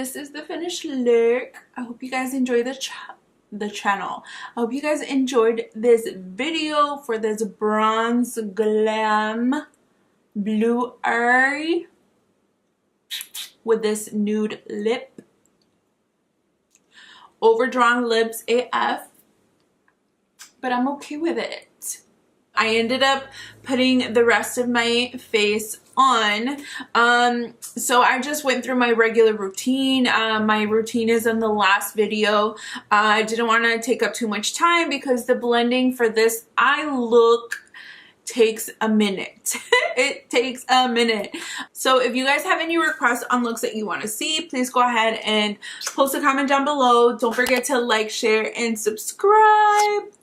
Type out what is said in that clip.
this is the finished look. I hope you guys enjoy the channel. I hope you guys enjoyed this video for this bronze glam blue eye with this nude lip. Overdrawn lips AF, but I'm okay with it. I ended up putting the rest of my face on. So I just went through my regular routine. My routine is in the last video. I didn't want to take up too much time because the blending for this eye look takes a minute. It takes a minute. So if you guys have any requests on looks that you want to see, please go ahead and post a comment down below. Don't forget to like, share, and subscribe.